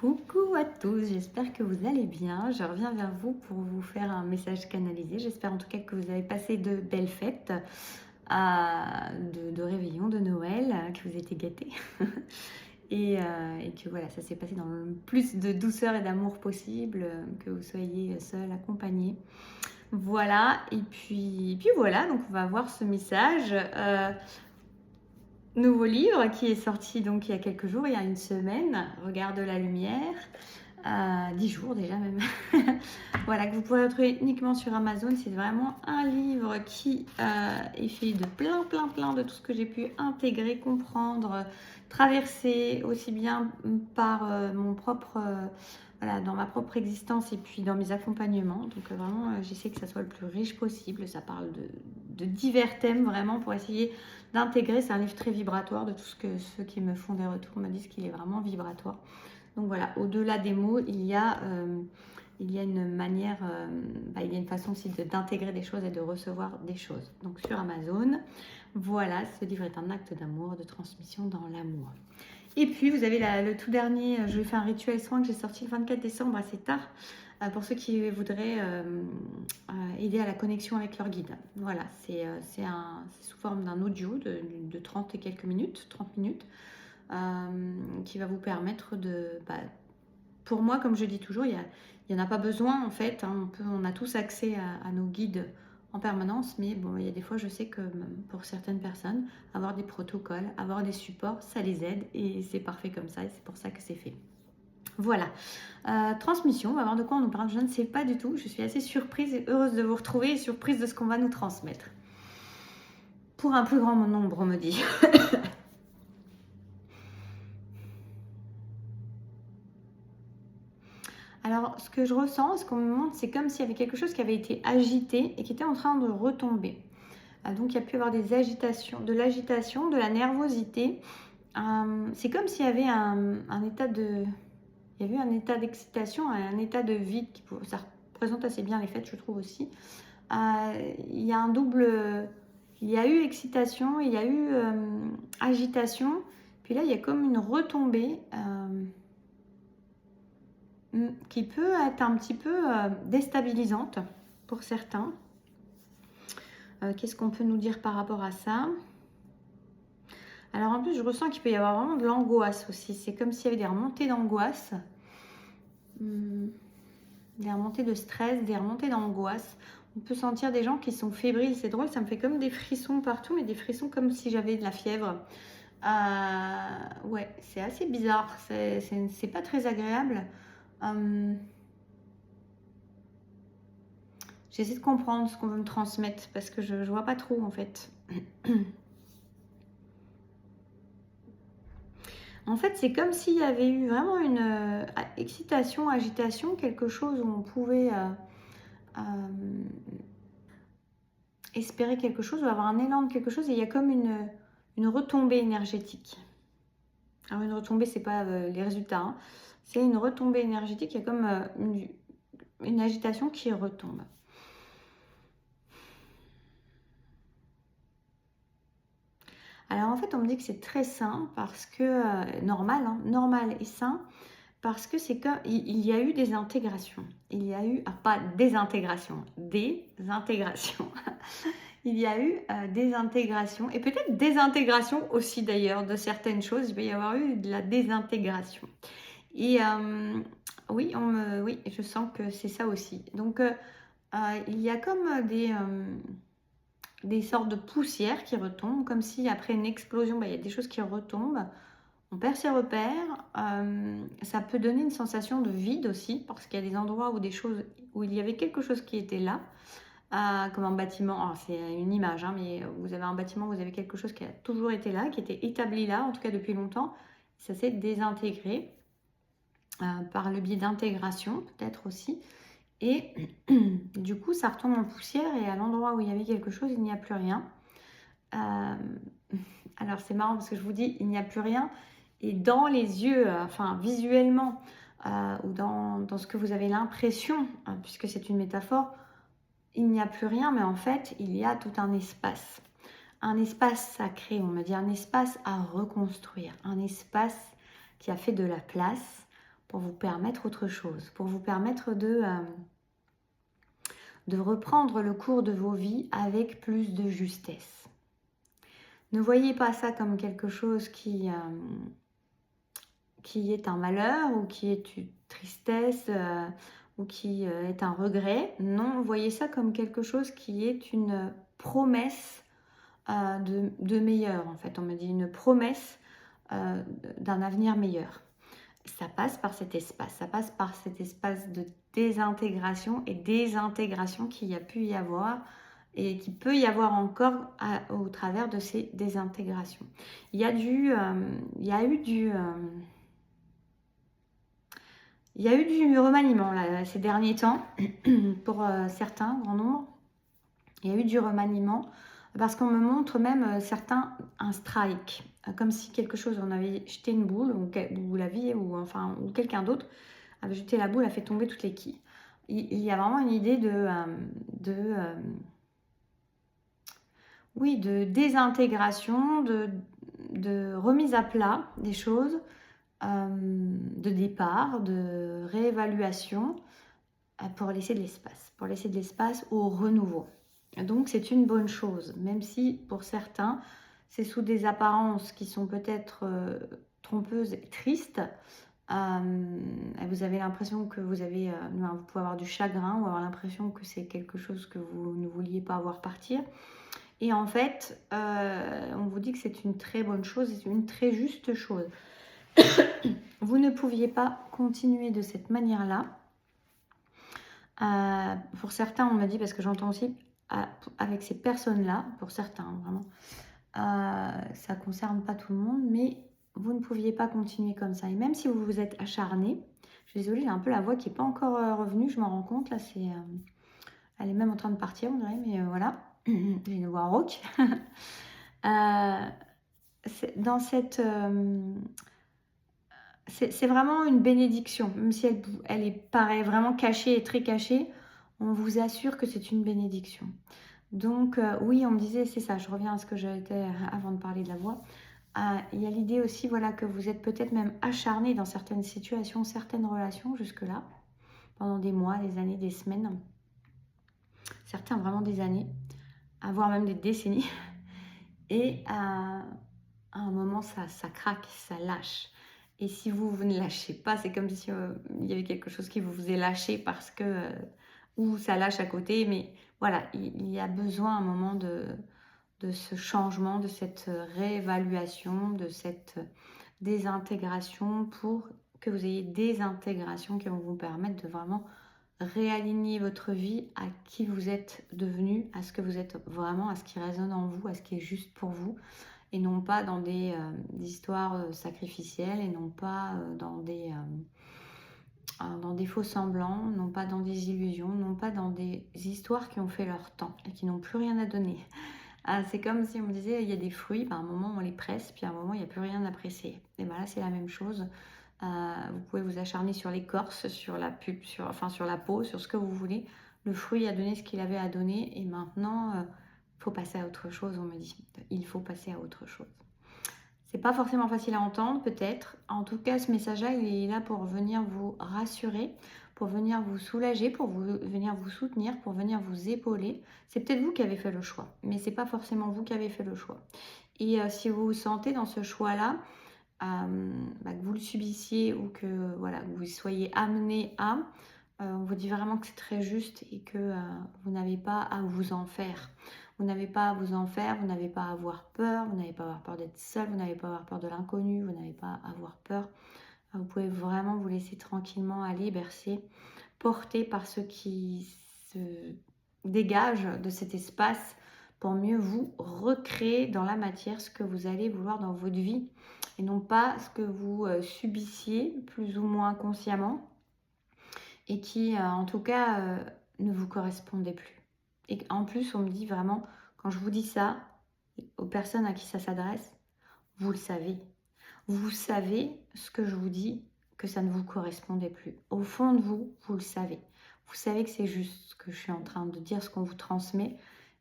Coucou à tous, j'espère que vous allez bien. Je reviens vers vous pour vous faire un message canalisé. J'espère en tout cas que vous avez passé de belles fêtes de réveillon, de Noël, que vous étiez gâtés et que voilà, ça s'est passé dans le plus de douceur et d'amour possible, que vous soyez seul, accompagné. Voilà, et puis voilà, donc on va voir ce message. Nouveau livre qui est sorti donc il y a quelques jours, il y a une semaine, Regarde la lumière, 10 jours déjà même. Voilà, que vous pouvez retrouver uniquement sur Amazon. C'est vraiment un livre qui est fait de plein de tout ce que j'ai pu intégrer, comprendre, traverser aussi bien par mon propre, voilà, dans ma propre existence et puis dans mes accompagnements. Donc vraiment, j'essaie que ça soit le plus riche possible. Ça parle de divers thèmes vraiment pour essayer d'intégrer. C'est un livre très vibratoire, de tout ce que ceux qui me font des retours me disent qu'il est vraiment vibratoire. Donc voilà, au-delà des mots, il y a une manière, il y a une façon aussi d'intégrer des choses et de recevoir des choses. Donc sur Amazon, voilà, ce livre est un acte d'amour, de transmission dans l'amour. Et puis vous avez le tout dernier, je vais faire un rituel soin que j'ai sorti le 24 décembre assez tard, pour ceux qui voudraient aider à la connexion avec leur guide. Voilà, c'est sous forme d'un audio de 30 et quelques minutes, 30 minutes, qui va vous permettre pour moi, comme je dis toujours, il n'y en a pas besoin en fait, hein, on a tous accès à nos guides en permanence, mais bon, il y a des fois, je sais que pour certaines personnes, avoir des protocoles, avoir des supports, ça les aide et c'est parfait comme ça et c'est pour ça que c'est fait. Voilà, transmission, on va voir de quoi on nous parle, je ne sais pas du tout, je suis assez surprise et heureuse de vous retrouver et surprise de ce qu'on va nous transmettre. Pour un plus grand nombre, on me dit. Alors, ce que je ressens, ce qu'on me montre, c'est comme s'il y avait quelque chose qui avait été agité et qui était en train de retomber. Donc, il y a pu y avoir des agitations, de l'agitation, de la nervosité. C'est comme s'il y avait un état de... Il y avait un état d'excitation, un état de vide. Ça représente assez bien les fêtes, je trouve aussi. Il y a un double... Il y a eu excitation, il y a eu agitation. Puis là, il y a comme une retombée... qui peut être un petit peu déstabilisante pour certains. Qu'est-ce qu'on peut nous dire par rapport à ça? Alors en plus, je ressens qu'il peut y avoir vraiment de l'angoisse aussi. C'est comme s'il y avait des remontées d'angoisse, des remontées de stress, des remontées d'angoisse. On peut sentir des gens qui sont fébriles. C'est drôle, ça me fait comme des frissons partout, mais des frissons comme si j'avais de la fièvre. Ouais, c'est assez bizarre. C'est pas très agréable. J'essaie de comprendre ce qu'on veut me transmettre parce que je vois pas trop en fait. En fait, c'est comme s'il y avait eu vraiment une excitation, agitation, quelque chose où on pouvait espérer quelque chose ou avoir un élan de quelque chose et il y a comme une retombée énergétique. Alors une retombée, c'est pas les résultats, hein. C'est une retombée énergétique, il y a comme une agitation qui retombe. Alors en fait, on me dit que c'est très sain parce que, normal, hein, normal et sain, parce que c'est comme, il y a eu des intégrations. Il y a eu, pas des intégrations, des intégrations. Il y a eu des intégrations et peut-être des intégrations aussi d'ailleurs de certaines choses. Il va y avoir eu de la désintégration. Et oui, oui, je sens que c'est ça aussi. Donc il y a comme des sortes de poussières qui retombent, comme si après une explosion, il y a des choses qui retombent. On perd ses repères. Ça peut donner une sensation de vide aussi, parce qu'il y a des endroits où il y avait quelque chose qui était là, comme un bâtiment. C'est une image, hein, mais vous avez un bâtiment, vous avez quelque chose qui a toujours été là, qui était établi là, en tout cas depuis longtemps. Ça s'est désintégré par le biais d'intégration, peut-être aussi. Et du coup, ça retombe en poussière et à l'endroit où il y avait quelque chose, il n'y a plus rien. Alors, c'est marrant parce que je vous dis, il n'y a plus rien. Et dans les yeux, enfin visuellement, ou dans ce que vous avez l'impression, puisque c'est une métaphore, il n'y a plus rien, mais en fait, il y a tout un espace. Un espace sacré, on me dit un espace à reconstruire, un espace qui a fait de la place pour vous permettre autre chose, pour vous permettre de reprendre le cours de vos vies avec plus de justesse. Ne voyez pas ça comme quelque chose qui est un malheur ou qui est une tristesse ou qui est un regret. Non, voyez ça comme quelque chose qui est une promesse de meilleur, en fait. On me dit une promesse d'un avenir meilleur. Ça passe par cet espace, ça passe par cet espace de désintégration et désintégration qu'il y a pu y avoir et qui peut y avoir encore au travers de ces désintégrations. Il y a eu du remaniement là, ces derniers temps, pour certains, grand nombre. Il y a eu du remaniement parce qu'on me montre même certains un strike, comme si quelque chose, on avait jeté une boule, ou la vie, ou quelqu'un d'autre avait jeté la boule, a fait tomber toutes les quilles. Il y a vraiment une idée de désintégration, de remise à plat des choses, de départ, de réévaluation, pour laisser de l'espace au renouveau. Donc c'est une bonne chose, même si pour certains, c'est sous des apparences qui sont peut-être trompeuses et tristes. Vous avez l'impression que vous pouvez avoir du chagrin ou avoir l'impression que c'est quelque chose que vous ne vouliez pas voir partir. Et en fait, on vous dit que c'est une très bonne chose, c'est une très juste chose. Vous ne pouviez pas continuer de cette manière-là. Pour certains, on me dit, parce que j'entends aussi avec ces personnes-là, pour certains, vraiment, ça ne concerne pas tout le monde, mais vous ne pouviez pas continuer comme ça. Et même si vous vous êtes acharné, je suis désolée, j'ai un peu la voix qui n'est pas encore revenue, je m'en rends compte, là, elle est même en train de partir, on dirait, mais voilà, j'ai une voix rauque. Dans cette... c'est vraiment une bénédiction, même si elle paraît vraiment cachée et très cachée, on vous assure que c'est une bénédiction. Donc oui, on me disait, c'est ça, je reviens à ce que j'étais avant de parler de la voix. Il y a l'idée aussi, voilà, que vous êtes peut-être même acharné dans certaines situations, certaines relations jusque-là, pendant des mois, des années, des semaines, certains vraiment des années, voire même des décennies. Et à un moment, ça craque, ça lâche. Et si vous ne lâchez pas, c'est comme si il y avait quelque chose qui vous faisait lâcher parce que... ou ça lâche à côté, mais voilà, il y a besoin à un moment de ce changement, de cette réévaluation, de cette désintégration pour que vous ayez des intégrations qui vont vous permettre de vraiment réaligner votre vie à qui vous êtes devenu, à ce que vous êtes vraiment, à ce qui résonne en vous, à ce qui est juste pour vous, et non pas dans des histoires sacrificielles, et non pas dans des faux semblants, non pas dans des illusions, non pas dans des histoires qui ont fait leur temps et qui n'ont plus rien à donner. C'est comme si on me disait, il y a des fruits, à un moment on les presse, puis à un moment il n'y a plus rien à presser. Et bien là c'est la même chose. Vous pouvez vous acharner sur l'écorce, sur la pulpe, sur la peau, sur ce que vous voulez. Le fruit a donné ce qu'il avait à donner et maintenant il faut passer à autre chose, on me dit. Il faut passer à autre chose. C'est pas forcément facile à entendre, peut-être. En tout cas, ce message-là, il est là pour venir vous rassurer, pour venir vous soulager, pour venir vous soutenir, pour venir vous épauler. C'est peut-être vous qui avez fait le choix, mais c'est pas forcément vous qui avez fait le choix. Et si vous vous sentez dans ce choix-là, que vous le subissiez ou que voilà, vous soyez amené à, on vous dit vraiment que c'est très juste et que vous n'avez pas à vous en faire. Vous n'avez pas à vous en faire, vous n'avez pas à avoir peur, vous n'avez pas à avoir peur d'être seul, vous n'avez pas à avoir peur de l'inconnu, vous n'avez pas à avoir peur. Vous pouvez vraiment vous laisser tranquillement aller, bercer, porter par ce qui se dégage de cet espace pour mieux vous recréer dans la matière ce que vous allez vouloir dans votre vie et non pas ce que vous subissiez plus ou moins consciemment et qui en tout cas ne vous correspondait plus. Et en plus, on me dit vraiment, quand je vous dis ça, aux personnes à qui ça s'adresse, vous le savez. Vous savez ce que je vous dis, que ça ne vous correspondait plus. Au fond de vous, vous le savez. Vous savez que c'est juste ce que je suis en train de dire, ce qu'on vous transmet.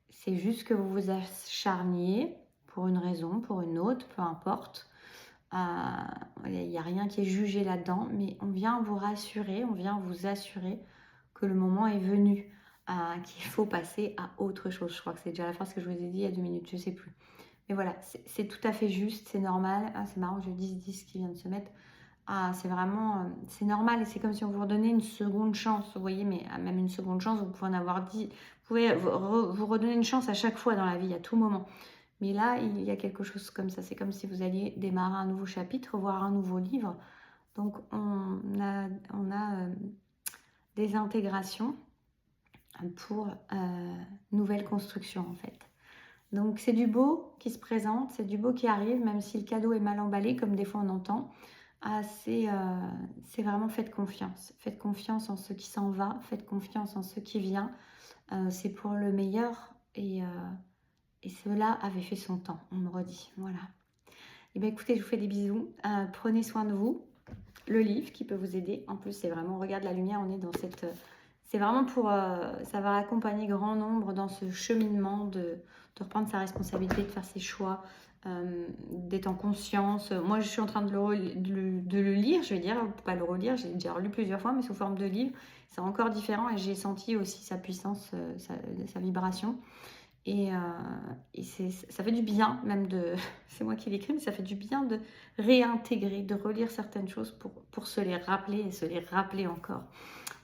C'est juste que vous vous acharniez pour une raison, pour une autre, peu importe. Il n'y a rien qui est jugé là-dedans, mais on vient vous rassurer, on vient vous assurer que le moment est venu, qu'il faut passer à autre chose. Je crois que c'est déjà la phrase que je vous ai dit il y a 2 minutes, je ne sais plus. Mais voilà, c'est tout à fait juste, c'est normal. Ah, c'est marrant, j'ai 10 qui vient de se mettre. C'est vraiment, c'est normal et c'est comme si on vous redonnait une seconde chance, vous voyez, mais même une seconde chance, vous pouvez en avoir 10. Vous pouvez vous redonner une chance à chaque fois dans la vie, à tout moment. Mais là, il y a quelque chose comme ça. C'est comme si vous alliez démarrer un nouveau chapitre, voir un nouveau livre. Donc, on a des intégrations pour nouvelle construction, en fait. Donc, c'est du beau qui se présente, c'est du beau qui arrive, même si le cadeau est mal emballé, comme des fois on entend. C'est vraiment faites confiance. Faites confiance en ce qui s'en va, faites confiance en ce qui vient. C'est pour le meilleur et cela avait fait son temps, on me redit. Voilà. Et bien écoutez, je vous fais des bisous. Prenez soin de vous. Le livre qui peut vous aider. En plus, c'est vraiment, regarde la lumière, on est dans cette... c'est vraiment pour... ça va accompagner grand nombre dans ce cheminement de reprendre sa responsabilité, de faire ses choix, d'être en conscience. Moi, je suis en train de le lire, je vais dire, pas le relire, j'ai déjà lu plusieurs fois, mais sous forme de livre. C'est encore différent et j'ai senti aussi sa puissance, sa vibration. Et ça fait du bien, même de... c'est moi qui l'écris, mais ça fait du bien de réintégrer, de relire certaines choses pour se les rappeler et se les rappeler encore.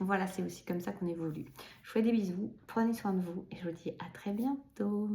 Voilà, c'est aussi comme ça qu'on évolue. Je vous fais des bisous, prenez soin de vous et je vous dis à très bientôt.